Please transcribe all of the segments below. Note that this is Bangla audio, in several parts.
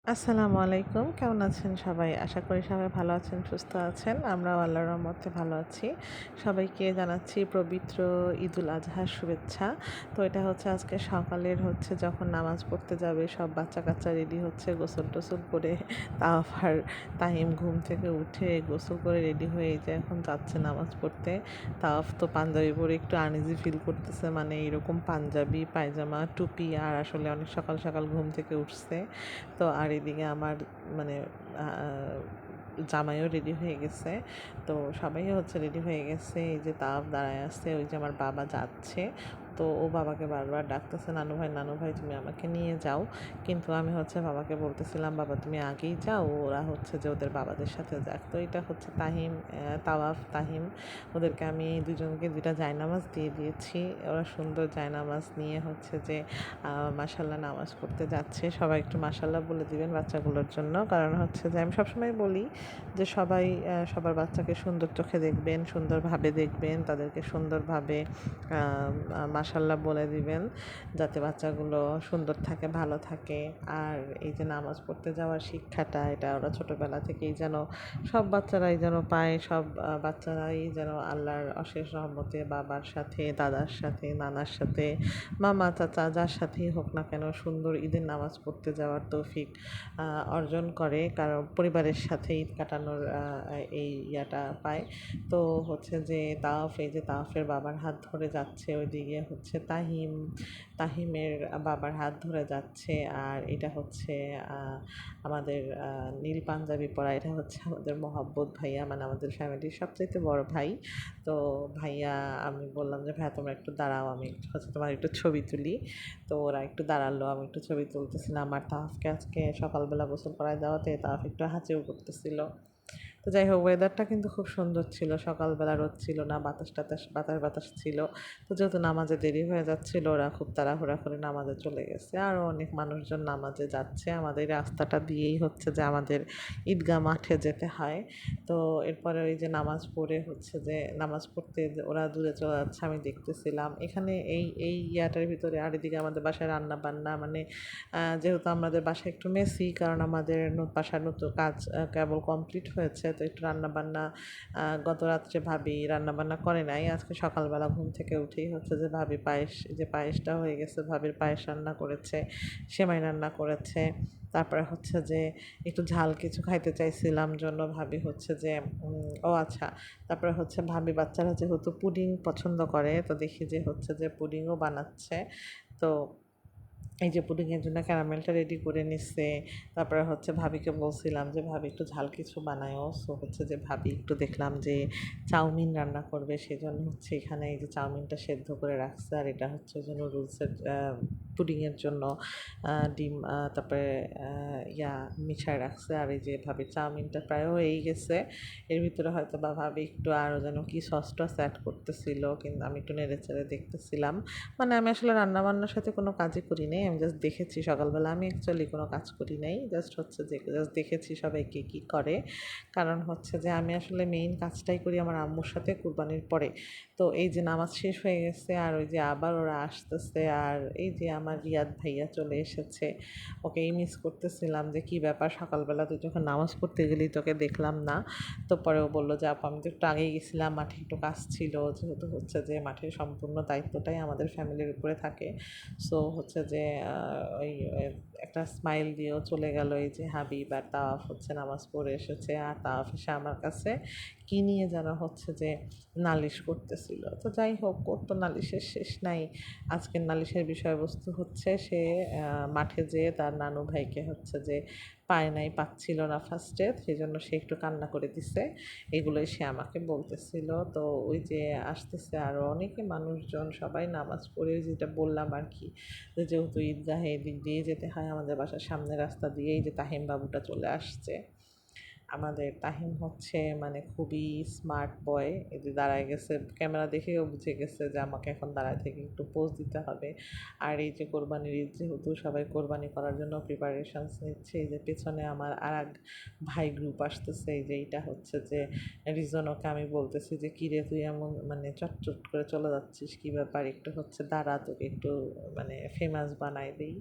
আসসালামু আলাইকুম। কেমন আছেন সবাই? আশা করি সবাই ভালো আছেন, সুস্থ আছেন। আমরাও আল্লাহর রহমতে ভালো আছি। সবাইকে জানাচ্ছি পবিত্র ঈদুল আজহার শুভেচ্ছা। তো এটা হচ্ছে আজকে সকালের যখন নামাজ পড়তে যাবে সব বাচ্চা-কাচ্চা রেডি হচ্ছে গোসল-টোসল করে তাওয়াফ আর তাহিম ঘুম থেকে উঠে গোসল করে রেডি হয়ে এই যে এখন যাচ্ছে নামাজ পড়তে। তাওয়াফ তো পাঞ্জাবি পরে একটু আনইজি ফিল করতেছে, মানে এরকম পাঞ্জাবি, পায়জামা, টুপি আর আসলে অনেক সকাল, সকাল ঘুম থেকে উঠছে। তো আর এদিকে আমার মানে আ জামাইও রেডি হয়ে গেছে। তো সবাই রেডি হয়ে গেছে। এই যে তাওয়াফ দাঁড়ায় আছে, ওই যে আমার বাবা যাচ্ছে। তো ও বাবাকে বারবার ডাকতেছে, "নানু ভাই, নানু ভাই তুমি আমাকে নিয়ে যাও।" কিন্তু আমি বাবাকে বলতেছিলাম, "বাবা তুমি আগেই যাও, ওরা যে ওদের বাবাদের সাথে যাক।" তো এটা তাহিম, তাওয়াফ, তাহিম ওদেরকে আমি দুজনকে ২ টা জায়নামাজ দিয়ে দিয়েছি। ওরা সুন্দর জায়নামাজ নিয়ে মাশাআল্লাহ নামাজ পড়তে যাচ্ছে। সবাই একটু মাশাআল্লাহ বলে দিবেন বাচ্চাগুলোর জন্য। কারণ যে আমি সবসময় বলি যে সবাই সবার বাচ্চাকে সুন্দর চোখে দেখবেন, সুন্দরভাবে দেখবেন, তাদেরকে সুন্দরভাবে আ আ মাশাআল্লাহ বলে দিবেন, যাতে বাচ্চাগুলো সুন্দর থাকে, ভালো থাকে। আর এই যে নামাজ পড়তে যাওয়ার শিক্ষাটা, এটা ওরা ছোটবেলা থেকেই যেন সব বাচ্চারাই যেন পায়, সব বাচ্চারাই যেন আল্লাহর অশেষ রহমতে বাবার সাথে, দাদার সাথে, নানার সাথে, মামা, চাচা যার সাথেই হোক না কেন সুন্দর ঈদের নামাজ পড়তে যাওয়ার তৌফিক অর্জন করে। কারণ পরিবারের সাথে ঈদ কাটানোর এই ইয়াটা পায়। তো যে এই যে তাওয়াফের বাবার হাত ধরে যাচ্ছে, ওইদিকে তাহিমের বাবার হাত ধরে যাচ্ছে। আর এটা আমাদের নীল পাঞ্জাবি পরা, এটা আমাদের মহাব্বত ভাইয়া, মানে আমাদের ফ্যামিলির সবচাইতে বড় ভাই। তো ভাইয়া, আমি বললাম যে, "ভাইয়া তোমরা একটু দাঁড়াও, আমি তোমার একটু ছবি তুলি।" তো ওরা একটু দাঁড়ালো, আমি একটু ছবি তুলতেছিলাম। আর তাহফকে আজকে সকালবেলা গোসল করায় দেওয়াতে তাহফ একটু হাঁচিও করতেছিল। তো যাই হোক, ওয়েদারটা কিন্তু খুব সুন্দর ছিল। সকালবেলা রোদ ছিল না, বাতাস ছিল। তো যেহেতু নামাজে দেরি হয়ে যাচ্ছিল, ওরা খুব তাড়াহুড়া করে নামাজে চলে গেছে। আরও অনেক মানুষজন নামাজে যাচ্ছে। আমাদের এই রাস্তাটা দিয়েই যে আমাদের ঈদগাহ মাঠে যেতে হয়। তো এরপরে ওই যে নামাজ পড়তে ওরা দূরে চলে যাচ্ছে, আমি দেখতেছিলাম। এখানে এই ইয়াটার ভিতরে আর এদিকে আমাদের বাসায় রান্না-বান্না, মানে যেহেতু আমাদের বাসা একটু মেসি, কারণ আমাদের বাসার নতুন কাজ কেবল কমপ্লিট হয়েছে। তো একটু রান্নাবান্না, গত রাত্রে ভাবি রান্নাবান্না করে নাই। আজকে সকালবেলা ঘুম থেকে উঠেই যে ভাবি পায়েসটা হয়ে গেছে, ভাবির পায়েস রান্না করেছে, সেমাই রান্না করেছে। তারপরে যে একটু ঝাল কিছু খাইতে চাইছিলাম জন্য ভাবি যে ও আচ্ছা, তারপরে ভাবি বাচ্চারা যেহেতু পুডিং পছন্দ করে, তো দেখি যে পুডিংও বানাচ্ছে। তো এই যে পুডিংয়ের জন্য ক্যারামেলটা রেডি করে নিচ্ছে। তারপরে ভাবিকে বলছিলাম যে, "ভাবি একটু ঝাল কিছু বানায়ও।" সো যে ভাবি একটু দেখলাম যে চাউমিন রান্না করবে। সেজন্য এখানে এই যে চাউমিনটা সেদ্ধ করে রাখছে। আর এটা যে নুডলসের পুডিংয়ের জন্য ডিম তারপরে মিশায় রাখছে। আর এই যে ভাবির চাউমিনটা প্রায় হয়েই গেছে। এর ভিতরে হয়তোবা ভাবি একটু আরও যেন কি সস-টস অ্যাড করতেছিল। কিন্তু আমি একটু নেড়ে-চেড়ে দেখতেছিলাম। মানে আমি আসলে রান্না-বান্নার সাথে কোনো কাজই করি নাই। আমি জাস্ট দেখেছি সকালবেলা। আমি অ্যাকচুয়ালি কোনো কাজ করি নাই। জাস্ট দেখেছি সবাই কে কী করে। কারণ যে আমি আসলে মেইন কাজটাই করি আমার আম্মুর সাথে কুরবানির পরে। তো এই যে নামাজ শেষ হয়ে গেছে, আর ওই যে আবার ওরা আসতেছে, আর এই যে আমার রিয়াদ ভাইয়া চলে এসেছে। ওকেই মিস করতেছিলাম যে কী ব্যাপার, সকালবেলা তুই যখন নামাজ পড়তে গেলি তোকে দেখলাম না। তো পরে ও বলল যে, "আপু আমি তো একটু আগেই গেছিলাম, মাঠে একটু কাজ ছিল।" যেহেতু যে মাঠের সম্পূর্ণ দায়িত্বটাই আমাদের ফ্যামিলির উপরে থাকে। সো যে ওই একটা স্মাইল দিয়েও চলে গেল। এই যে হাবিব আর তাওয়াফ নামাজ পড়ে এসেছে। আর তাওয়াফ এসে আমার কাছে কী নিয়ে যেন যে নালিশ করতেছিল। তো যাই হোক, ওর তো নালিশের শেষ নাই। আজকের নালিশের বিষয়বস্তু সে মাঠে যেয়ে তার নানু ভাইকে যে পায় নাই, পাচ্ছিল না ফার্স্টে, সেজন্য সে একটু কান্না করে দিছে। এগুলোই সে আমাকে বলতেছিল। তো ওই যে আসতেছে আরও অনেকে মানুষজন, সবাই নামাজ পড়ে, যেটা বললাম আর কি, যে যেহেতু ঈদগাহে এদিক দিয়েই যেতে হয়, আমাদের বাসার সামনের রাস্তা দিয়েই যে তাহিম বাবুটা চলে আসছে। আমাদের তাহিম হচ্ছে মানে খুবই স্মার্ট বয়। এই যে দাঁড়ায় গেছে, ক্যামেরা দেখেও বুঝে গেছে যে আমাকে এখন দাঁড়ায় থেকে একটু পোজ দিতে হবে। আর এই যে কোরবানির ঈদ যেহেতু সবাই কোরবানি করার জন্য প্রিপারেশনস নিচ্ছে, এই যে পেছনে আমার আরেক ভাই গ্রুপ আসতেছে। এই যে এইটা হচ্ছে যে রিজন, ওকে আমি বলতেছি যে কিরে তুই এমন মানে চটচট করে চলে যাচ্ছিস, কী ব্যাপার, একটু হচ্ছে দাঁড়া, তোকে একটু মানে ফেমাস বানাই দেই।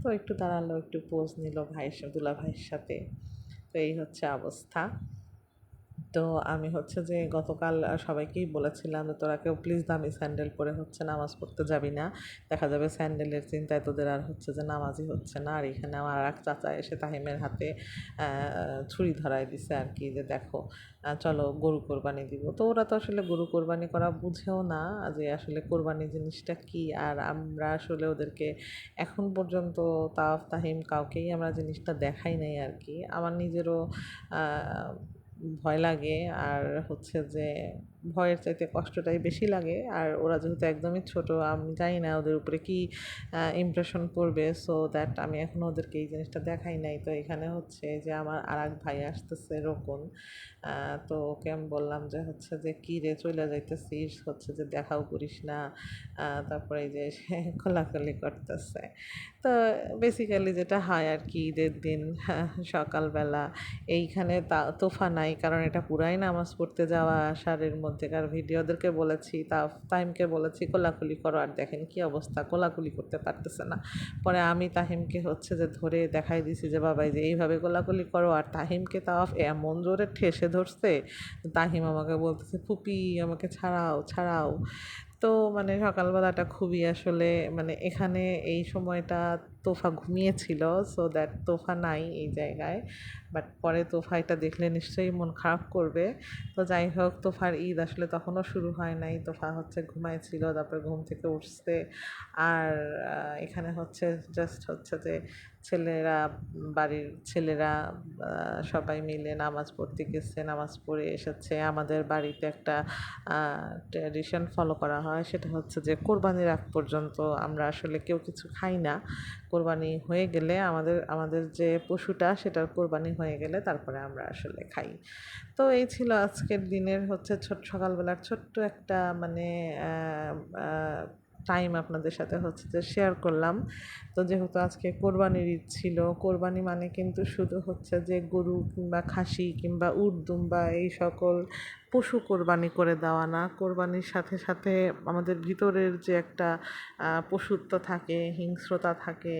তো একটু দাঁড়ালো, একটু পোজ নিল দুলা ভাইয়ের সাথে। তো এই হচ্ছে অবস্থা। তো আমি হচ্ছে যে গতকাল সবাইকেই বলেছিলাম যে তোরা কেউ প্লিজ দামি স্যান্ডেল পরে হচ্ছে নামাজ পড়তে যাবি না, দেখা যাবে স্যান্ডেলের চিন্তায় তোদের আর হচ্ছে যে নামাজই হচ্ছে না। আর এখানে আমার আর এক চাচা এসে তাহিমের হাতে ছুরি ধরায় দিছে আর কি, যে দেখো চলো গরু কোরবানি দিব। তো ওরা তো আসলে গরু কোরবানি করা বুঝেও না যে আসলে কোরবানি জিনিসটা কি। আর আমরা আসলে ওদেরকে এখন পর্যন্ত তাহিম কাউকেই আমরা জিনিসটা দেখাই নাই আর কি। আমার নিজেরও ভয় লাগে, আর হচ্ছে যে ভয়ের চাইতে কষ্টটাই বেশি লাগে। আর ওরা যেহেতু একদমই ছোট, আমি জানি না ওদের উপরে কি ইমপ্রেশন পড়বে, সো দ্যাট আমি এখনও ওদেরকে এই জিনিসটা দেখাই নাই। তো এখানে হচ্ছে যে আমার আর এক ভাই আসতেছে, রোকন। তো ওকে আমি বললাম যে হচ্ছে যে কী রে চলে যাইতেছিস, হচ্ছে যে দেখাও করিস না। তারপরে এই যে সে খোলাখুলি করতেছে। তো বেসিক্যালি যেটা হয় আর কি, ঈদের দিন সকালবেলা এইখানে তোফা নাই, কারণ এটা পুরাই নামাজ পড়তে যাওয়া আসারের মধ্যেকার ভিডিও। ওদেরকে বলেছি, তাহিমকে বলেছি কোলাকুলি করো, আর দেখেন কি অবস্থা, কোলাকুলি করতে পারতেছে না। পরে আমি তাহিমকে হচ্ছে যে ধরে দেখাই দিছি যে বাবা এই যে এইভাবে কোলাকুলি করো। আর তাহিমকে তাও এমন জোরে ঠেসে ধরছে, তাহিম আমাকে বলতেছে ফুপি আমাকে ছাড়াও ছাড়াও। তো মানে সকালবেলাটা খুবই আসলে মানে এখানে এই সময়টা তোফা ঘুমিয়েছিল, সো দ্যাট তোফা নাই এই জায়গায়। বাট পরে তোফা এটা দেখলে নিশ্চয়ই মন খারাপ করবে। তো যাই হোক, তোফার ঈদ আসলে তখনও শুরু হয় নাই, তোফা হচ্ছে ঘুমাইছিল, তারপরে ঘুম থেকে উঠছে। আর এখানে হচ্ছে জাস্ট হচ্ছে যে ছেলেরা, বাড়ির ছেলেরা সবাই মিলে নামাজ পড়তে গেছে, নামাজ পড়ে এসেছে। আমাদের বাড়িতে একটা ট্র্যাডিশন ফলো করা হয়, সেটা হচ্ছে যে কোরবানির আগ পর্যন্ত আমরা আসলে কেউ কিছু খাই না। কোরবানি হয়ে গেলে আমাদের আমাদের যে পশুটা সেটার কোরবানি হয়ে গেলে তারপরে আমরা আসলে খাই। তো এই ছিল আজকের দিনের হচ্ছে সকালবেলার ছোট্ট একটা মানে টাইম আপনাদের সাথে হচ্ছে যে শেয়ার করলাম। তো যেহেতু আজকে কোরবানির ঈদ ছিল, কোরবানি মানে কিন্তু শুধু হচ্ছে যে গরু কিংবা খাসি কিংবা উট দুম্বা এই সকল পশু কোরবানি করে দেওয়া না। কোরবানির সাথে সাথে আমাদের ভিতরের যে একটা পশুত্ব থাকে, হিংস্রতা থাকে,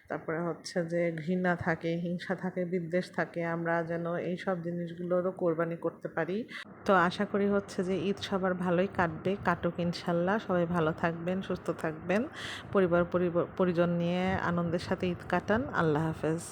তারপরে হচ্ছে যে ঘৃণা থাকে, হিংসা থাকে, বিদ্বেষ থাকে, আমরা যেন এই সব জিনিসগুলোরও কোরবানি করতে পারি। তো আশা করি হচ্ছে যে ঈদ সবার ভালোই কাটবে, কাটুক ইনশাল্লাহ। সবাই ভালো থাকবেন, সুস্থ থাকবেন, পরিবার পরিজন নিয়ে আনন্দের সাথে ঈদ কাটান। আল্লাহ হাফেজ।